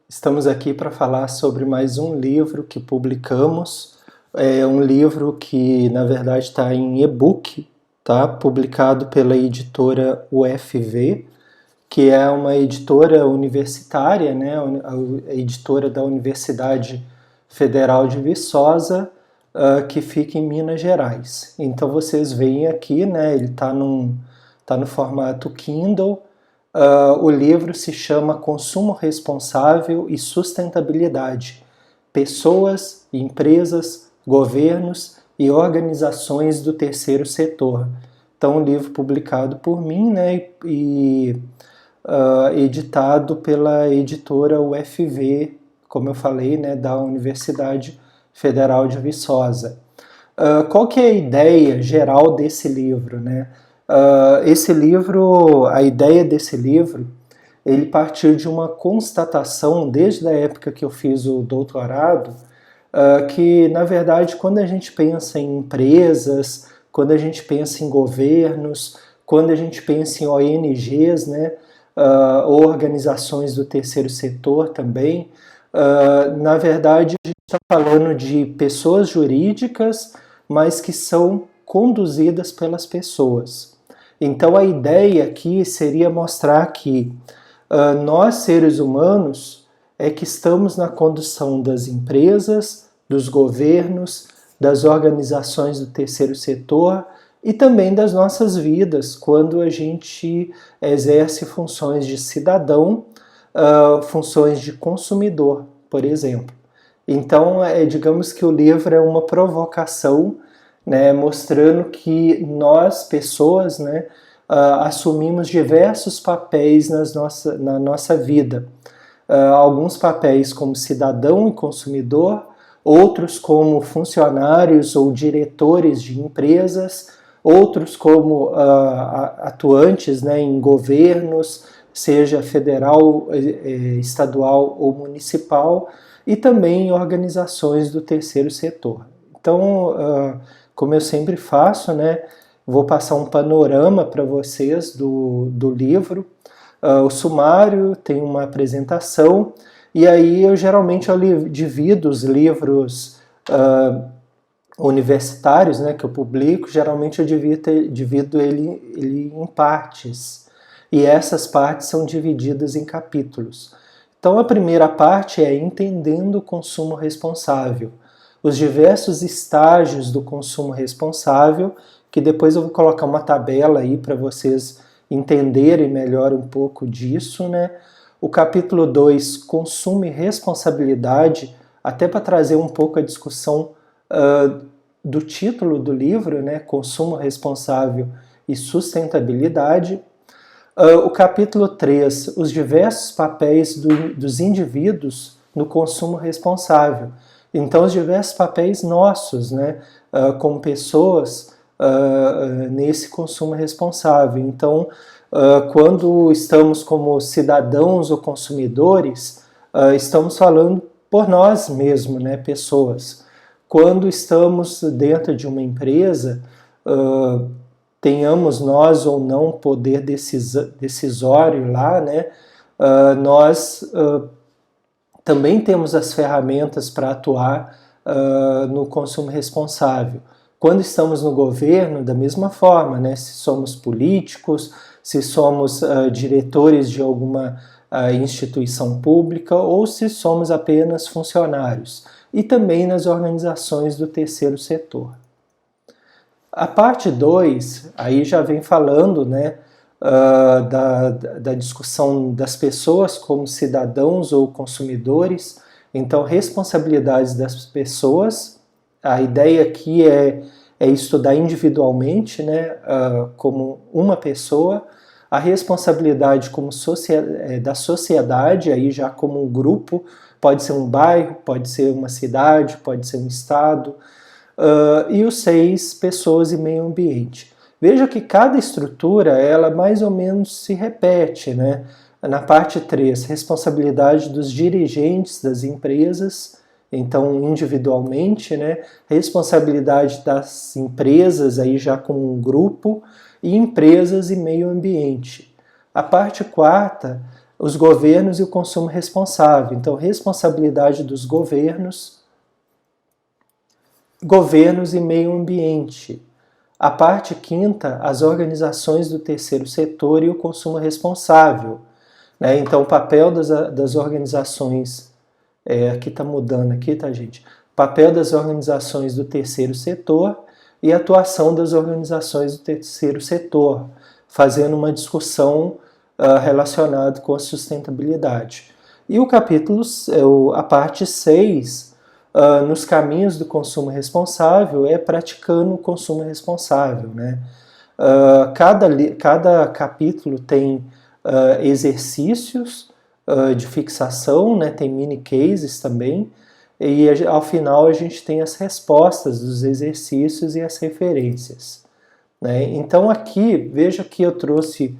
Estamos aqui para falar sobre mais um livro que publicamos. É um livro que, na verdade, está em e-book, tá? Publicado pela editora UFV, que é uma editora universitária, né? A editora da Universidade Federal de Viçosa, que fica em Minas Gerais. Então vocês veem aqui, né? Ele está no formato Kindle. O livro se chama Consumo Responsável e Sustentabilidade: Pessoas, Empresas, Governos e Organizações do Terceiro Setor. Então, um livro publicado por mim, né, e editado pela editora UFV, como eu falei, né, da Universidade Federal de Viçosa. Qual que é a ideia geral desse livro, né? Esse livro, a ideia desse livro, ele partiu de uma constatação desde a época que eu fiz o doutorado, que na verdade quando a gente pensa em empresas, quando a gente pensa em governos, quando a gente pensa em ONGs, né, ou organizações do terceiro setor também, na verdade a gente está falando de pessoas jurídicas, mas que são conduzidas pelas pessoas. Então a ideia aqui seria mostrar que nós, seres humanos, é que estamos na condução das empresas, dos governos, das organizações do terceiro setor e também das nossas vidas, quando a gente exerce funções de cidadão, funções de consumidor, por exemplo. Então, digamos que o livro é uma provocação, né, mostrando que nós, pessoas, né, assumimos diversos papéis na nossa vida. Alguns papéis como cidadão e consumidor, outros como funcionários ou diretores de empresas, outros como atuantes, né, em governos, seja federal, estadual ou municipal, e também em organizações do terceiro setor. Então, como eu sempre faço, né, vou passar um panorama para vocês do livro. O sumário tem uma apresentação, e aí eu geralmente divido os livros universitários, né, que eu publico, geralmente eu divido ele em partes, e essas partes são divididas em capítulos. Então a primeira parte é entendendo o consumo responsável, os diversos estágios do consumo responsável, que depois eu vou colocar uma tabela aí para vocês entenderem melhor um pouco disso, né? O capítulo 2, consumo e responsabilidade, até para trazer um pouco a discussão do título do livro, né? Consumo responsável e sustentabilidade. O capítulo 3, os diversos papéis dos indivíduos no consumo responsável. Então, os diversos papéis nossos, né, como pessoas, nesse consumo responsável. Então, quando estamos como cidadãos ou consumidores, estamos falando por nós mesmos, né, pessoas. Quando estamos dentro de uma empresa, tenhamos nós ou não poder decisório lá, né, nós também temos as ferramentas para atuar no consumo responsável. Quando estamos no governo, da mesma forma, né? Se somos políticos, se somos diretores de alguma instituição pública ou se somos apenas funcionários. E também nas organizações do terceiro setor. A parte 2, aí já vem falando, né, da discussão das pessoas como cidadãos ou consumidores. Então, responsabilidades das pessoas. A ideia aqui é estudar individualmente, né, como uma pessoa, a responsabilidade como da sociedade, aí já como um grupo, pode ser um bairro, pode ser uma cidade, pode ser um estado, e o 6, pessoas e meio ambiente. Veja que cada estrutura, ela mais ou menos se repete, né? Na parte 3, responsabilidade dos dirigentes das empresas, então individualmente, né? Responsabilidade das empresas, aí já como um grupo, e empresas e meio ambiente. A parte 4 os governos e o consumo responsável. Então, responsabilidade dos governos e meio ambiente. A parte quinta, as organizações do terceiro setor e o consumo responsável. Né? Então, o papel das organizações, aqui está mudando aqui, tá, gente? O papel das organizações do terceiro setor e a atuação das organizações do terceiro setor, fazendo uma discussão relacionada com a sustentabilidade. E o capítulo, a parte 6, nos caminhos do consumo responsável, é praticando o consumo responsável. Né? Cada capítulo tem exercícios de fixação, né? Tem mini cases também, e ao final a gente tem as respostas dos exercícios e as referências. Né? Então aqui, veja que eu trouxe,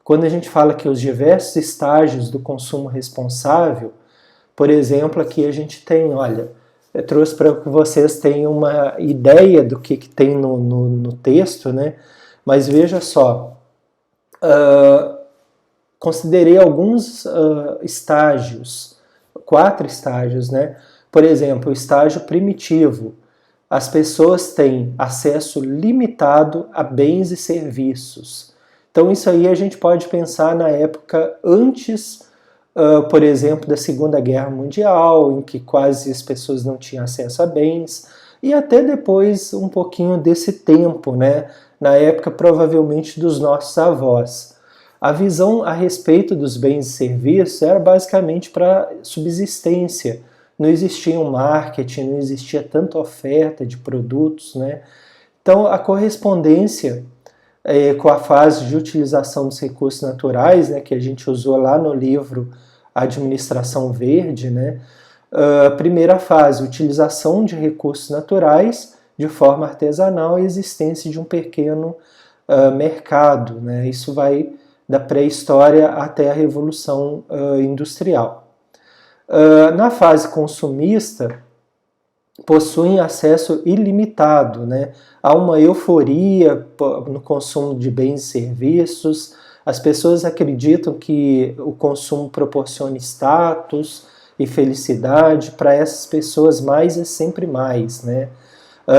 quando a gente fala que os diversos estágios do consumo responsável, por exemplo, aqui a gente tem, olha, eu trouxe para que vocês tenham uma ideia do que tem no texto, né? Mas veja só, considerei alguns estágios, 4 estágios, né? Por exemplo, o estágio primitivo. As pessoas têm acesso limitado a bens e serviços. Então isso aí a gente pode pensar na época antes, por exemplo, da Segunda Guerra Mundial, em que quase as pessoas não tinham acesso a bens, e até depois um pouquinho desse tempo, né? Na época provavelmente dos nossos avós. A visão a respeito dos bens e serviços era basicamente para subsistência. Não existia um marketing, não existia tanta oferta de produtos, né? Então, a correspondência com a fase de utilização dos recursos naturais, né, que a gente usou lá no livro Administração Verde, né? Primeira fase, utilização de recursos naturais de forma artesanal e existência de um pequeno mercado, né? Isso vai da pré-história até a Revolução Industrial. Na fase consumista, possuem acesso ilimitado, né? Há uma euforia no consumo de bens e serviços, as pessoas acreditam que o consumo proporciona status e felicidade, para essas pessoas mais é sempre mais, né?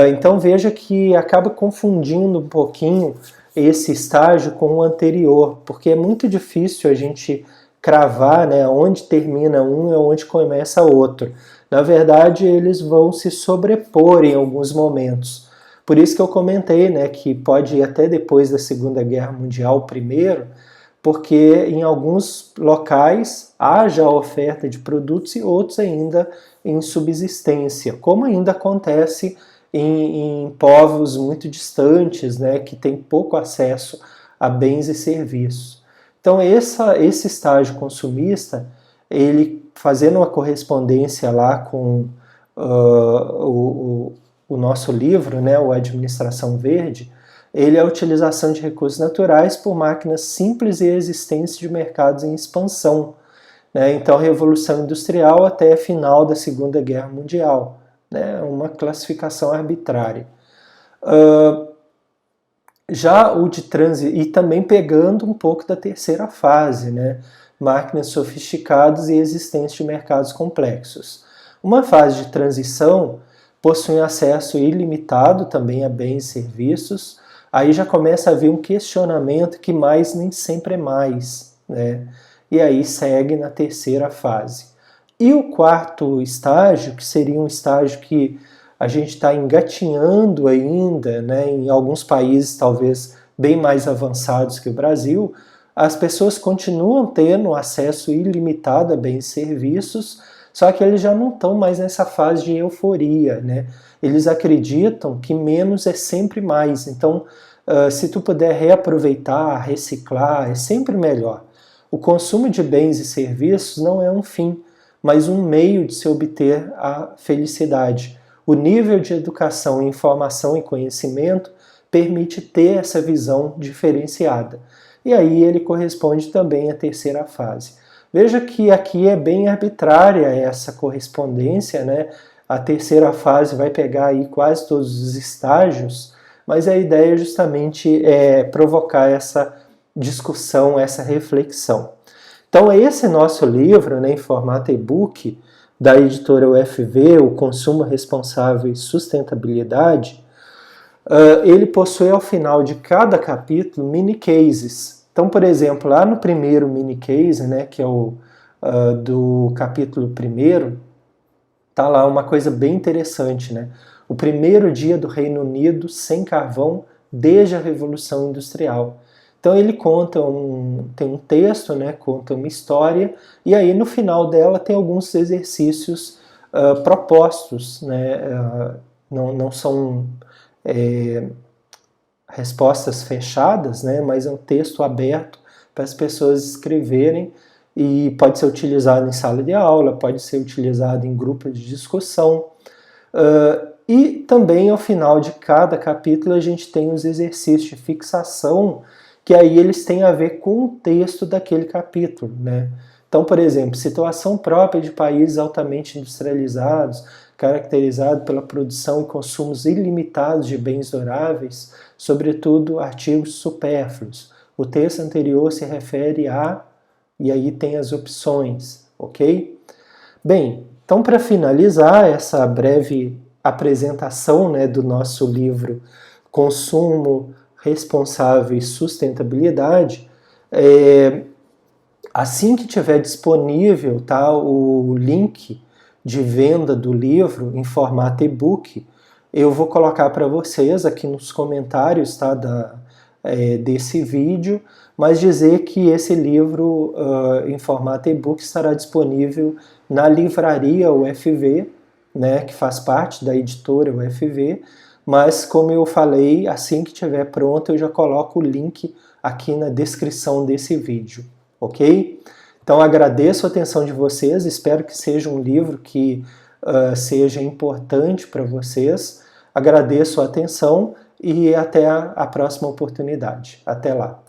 Então veja que acaba confundindo um pouquinho esse estágio com o anterior, porque é muito difícil a gente cravar, né, onde termina um e onde começa outro. Na verdade, eles vão se sobrepor em alguns momentos. Por isso que eu comentei, né, que pode ir até depois da Segunda Guerra Mundial primeiro, porque em alguns locais haja a oferta de produtos e outros ainda em subsistência, como ainda acontece em povos muito distantes, né, que têm pouco acesso a bens e serviços. Então esse estágio consumista, ele fazendo uma correspondência lá com o nosso livro, né, o Administração Verde, ele é a utilização de recursos naturais por máquinas simples e a existência de mercados em expansão. Né? Então, Revolução Industrial até a final da Segunda Guerra Mundial. Né? Uma classificação arbitrária. Já o de trânsito, e também pegando um pouco da terceira fase, né? Máquinas sofisticadas e existência de mercados complexos. Uma fase de transição possui acesso ilimitado também a bens e serviços. Aí já começa a haver um questionamento que mais nem sempre é mais, né? E aí segue na terceira fase. E o quarto estágio, que seria um estágio que a gente está engatinhando ainda, né, em alguns países talvez bem mais avançados que o Brasil, as pessoas continuam tendo acesso ilimitado a bens e serviços, só que eles já não estão mais nessa fase de euforia, né? Eles acreditam que menos é sempre mais, então se tu puder reaproveitar, reciclar, é sempre melhor. O consumo de bens e serviços não é um fim, mas um meio de se obter a felicidade. O nível de educação, informação e conhecimento permite ter essa visão diferenciada. E aí ele corresponde também à terceira fase. Veja que aqui é bem arbitrária essa correspondência, né? A terceira fase vai pegar aí quase todos os estágios, mas a ideia justamente é provocar essa discussão, essa reflexão. Então, esse nosso livro, né, em formato e-book, da editora UFV, O Consumo Responsável e Sustentabilidade, ele possui ao final de cada capítulo mini cases. Então, por exemplo, lá no primeiro mini case, né, que é o do capítulo 1º, tá lá uma coisa bem interessante, né? O primeiro dia do Reino Unido sem carvão desde a Revolução Industrial. Então ele conta tem um texto, né, conta uma história, e aí no final dela tem alguns exercícios propostos, né, não são respostas fechadas, né, mas é um texto aberto para as pessoas escreverem, e pode ser utilizado em sala de aula, pode ser utilizado em grupo de discussão. E também ao final de cada capítulo a gente tem os exercícios de fixação, que aí eles têm a ver com o texto daquele capítulo, né? Então, por exemplo, situação própria de países altamente industrializados, caracterizado pela produção e consumos ilimitados de bens duráveis, sobretudo artigos supérfluos. O texto anterior se refere a, e aí tem as opções, ok? Bem, então para finalizar essa breve apresentação, né, do nosso livro Consumo Responsável e Sustentabilidade, assim que tiver disponível, tá, o link de venda do livro em formato e-book, eu vou colocar para vocês aqui nos comentários, tá, desse vídeo, mas dizer que esse livro em formato e-book estará disponível na livraria UFV, né, que faz parte da editora UFV, mas como eu falei, assim que estiver pronto eu já coloco o link aqui na descrição desse vídeo, ok? Então agradeço a atenção de vocês, espero que seja um livro que seja importante para vocês, agradeço a atenção e até a próxima oportunidade. Até lá!